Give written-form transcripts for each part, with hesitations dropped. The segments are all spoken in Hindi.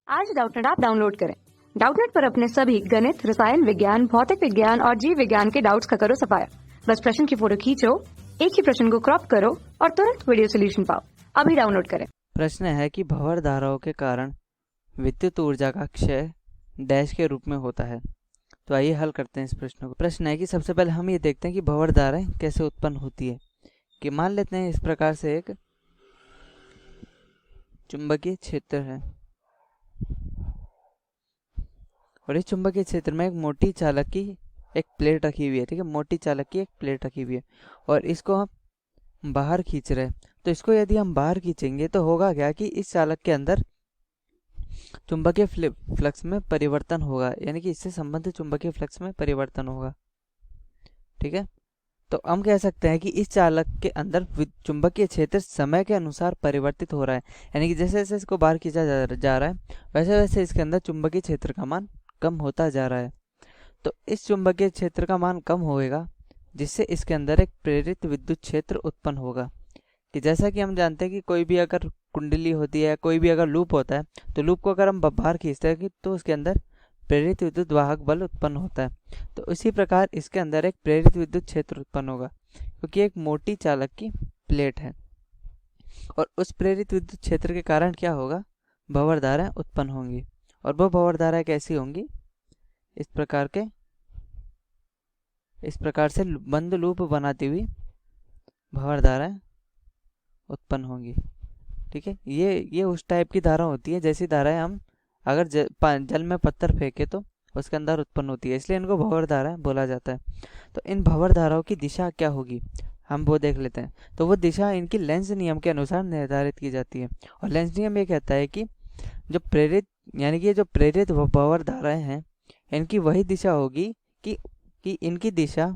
आज डाउटनेट ऐप डाउनलोड करें। डाउटनेट पर अपने सभी गणित, रसायन विज्ञान, भौतिक विज्ञान और जीव विज्ञान के डाउट्स का करो सफाया। बस प्रश्न की फोटो खींचो, एक ही प्रश्न को क्रॉप करो और तुरंत वीडियो सोल्यूशन पाओ। अभी डाउनलोड करें। प्रश्न है कि भंवर धाराओं के कारण विद्युत ऊर्जा का क्षय डैश के रूप में होता है। तो आइए हल करते हैं इस प्रश्न को। प्रश्न है कि सबसे पहले हम ये देखते हैं कि भंवर धाराएं कैसे उत्पन्न होती है। कि मान लेते हैं इस प्रकार से एक चुंबकीय क्षेत्र है और इस चुंबकीय क्षेत्र में एक मोटी चालक की एक प्लेट रखी हुई है। ठीक है, मोटी चालक की एक प्लेट रखी हुई है और इसको हम बाहर खींच रहे हैं। तो इसको यदि हम बाहर खींचेंगे तो होगा क्या कि इस चालक के अंदर चुंबकीय फ्लक्स में परिवर्तन होगा, यानी कि इससे संबंधित चुंबकीय फ्लक्स में परिवर्तन होगा। ठीक है, तो हम कह सकते हैं कि इस चालक के अंदर चुंबकीय क्षेत्र समय के अनुसार परिवर्तित हो रहा है, यानी कि जैसे जैसे इसको बाहर खींचा जा रहा है वैसे वैसे इसके अंदर चुंबकीय क्षेत्र का मान कम होता जा रहा है। तो इस चुंबकीय क्षेत्र का मान कम होएगा जिससे इसके अंदर एक प्रेरित विद्युत क्षेत्र उत्पन्न होगा। कि जैसा कि हम जानते हैं कि कोई भी अगर कुंडली होती है, कोई भी अगर लूप होता है, तो लूप को अगर हम बाहर खींचते हैं तो उसके अंदर प्रेरित विद्युत वाहक बल उत्पन्न होता है। तो इसी प्रकार इसके अंदर एक प्रेरित विद्युत क्षेत्र उत्पन्न होगा क्योंकि एक मोटी चालक की प्लेट है और उस प्रेरित विद्युत क्षेत्र के कारण क्या होगा, भंवर धाराएं उत्पन्न होंगी। और वो भंवर धाराएं कैसी होंगी, इस प्रकार से बंद लूप बनाती हुई भंवर धाराएं उत्पन्न होंगी। ठीक है, ये उस टाइप की धारा होती है जैसी धाराएं हम अगर जल में पत्थर फेंके तो उसके अंदर उत्पन्न होती है, इसलिए इनको भंवर धाराएं बोला जाता है। तो इन भंवर धाराओं की दिशा क्या होगी हम वो देख लेते हैं। तो वो दिशा इनकी लेंज नियम के अनुसार निर्धारित की जाती है और लेंज नियम ये कहता है कि जो प्रेरित यानी कि जो प्रेरित भंवर धाराएं हैं इनकी वही दिशा होगी कि इनकी दिशा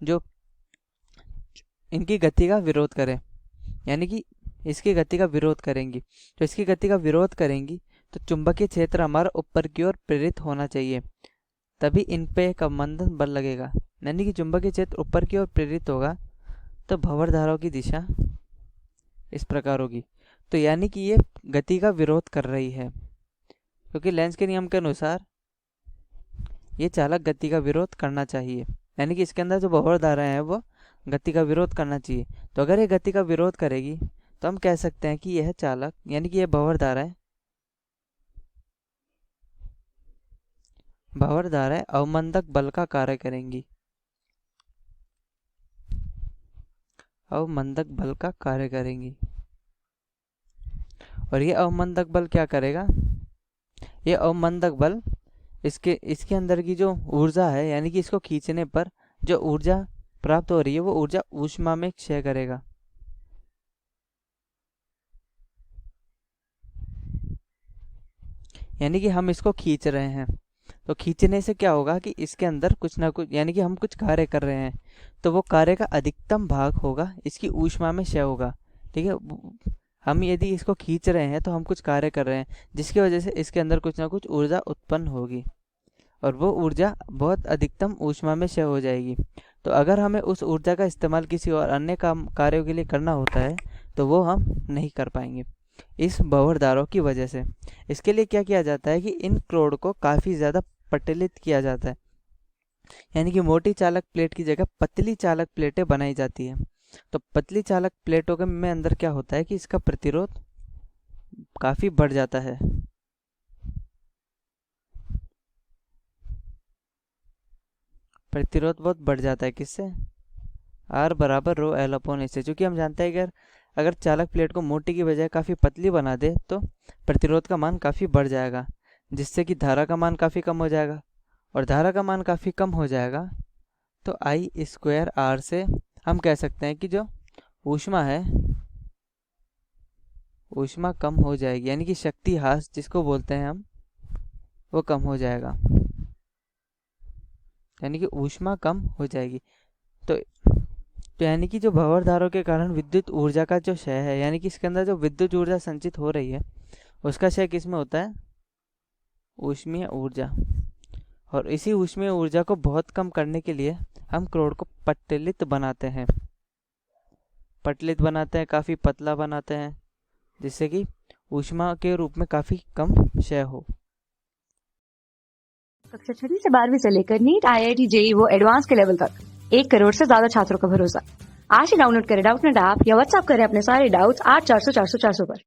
जो इनकी गति का विरोध करे, यानी कि इसकी गति का विरोध करेंगी। तो इसकी गति का विरोध करेंगी तो चुंबकीय क्षेत्र हमारा ऊपर की ओर प्रेरित होना चाहिए, तभी इन पे एक अवमंदन बल लगेगा। यानी कि चुंबकीय क्षेत्र ऊपर की ओर प्रेरित होगा तो भंवर धाराओं की दिशा इस प्रकार होगी। तो यानी कि ये गति का विरोध कर रही है क्योंकि लेंज के नियम के अनुसार ये चालक गति का विरोध करना चाहिए, यानी कि इसके अंदर जो भंवर धाराएं हैं वो गति का विरोध करना चाहिए। तो अगर ये गति का विरोध करेगी तो हम कह सकते हैं कि यह चालक यानी कि यह भंवर धाराएं अवमंदक बल का कार्य करेंगी, अवमंदक बल का कार्य करेंगी। और ये अवमंदक बल क्या करेगा, ये अवमंदक बल इसके अंदर की जो ऊर्जा है, यानी कि इसको खींचने पर जो ऊर्जा प्राप्त हो रही है वो ऊर्जा ऊष्मा में क्षय करेगा। यानी कि हम इसको खींच रहे हैं तो खींचने से क्या होगा कि इसके अंदर कुछ ना कुछ, यानी कि हम कुछ कार्य कर रहे हैं तो वो कार्य का अधिकतम भाग होगा इसकी ऊष्मा में क्षय होगा। ठीक है, हम यदि इसको खींच रहे हैं तो हम कुछ कार्य कर रहे हैं जिसकी वजह से इसके अंदर कुछ ना कुछ ऊर्जा उत्पन्न होगी और वो ऊर्जा बहुत अधिकतम ऊष्मा में क्षय हो जाएगी। तो अगर हमें उस ऊर्जा का इस्तेमाल किसी और अन्य कार्यों के लिए करना होता है तो वो हम नहीं कर पाएंगे इस भंवर धाराओं की वजह से। इसके लिए क्या किया जाता है कि इन क्रोड को काफ़ी ज़्यादा पटलित किया जाता है, यानी कि मोटी चालक प्लेट की जगह पतली चालक प्लेटें बनाई जाती है। तो पतली चालक प्लेटों के में अंदर क्या होता है कि इसका प्रतिरोध काफ़ी बढ़ जाता है। प्रतिरोध बहुत बढ़ जाता है किससे, R बराबर रो एल अपॉन ए से। चूँकि हम जानते हैं कि अगर चालक प्लेट को मोटी की बजाय काफ़ी पतली बना दे तो प्रतिरोध का मान काफ़ी बढ़ जाएगा जिससे कि धारा का मान काफ़ी कम हो जाएगा और धारा का मान काफ़ी कम हो जाएगा तो आई स्क्वायर आर से हम कह सकते हैं कि जो ऊष्मा है ऊष्मा कम हो जाएगी, यानी कि शक्ति ह्रास जिसको बोलते हैं हम वो कम हो जाएगा, यानी कि ऊष्मा कम हो जाएगी। तो यानी कि जो भंवर धाराओं के कारण विद्युत ऊर्जा का जो क्षय है, यानी कि इसके अंदर जो विद्युत ऊर्जा संचित हो रही है उसका क्षय किस में होता है, ऊष्मीय ऊर्जा। और इसी ऊष्मीय ऊर्जा को बहुत कम करने के लिए हम क्रोड को पटलित बनाते हैं, काफ़ी पतला बनाते हैं जिससे कि ऊष्मा के रूप में काफी कम क्षय हो। कक्षा 6वीं से 12वीं से लेकर नीट, IIT, JEE वो एडवांस के लेवल तक 1 करोड़ से ज्यादा छात्रों का भरोसा। आज ही डाउनलोड करें डाउटनेट ऐप या व्हाट्सएप करें अपने सारे डाउट्स 8400 400 400 पर।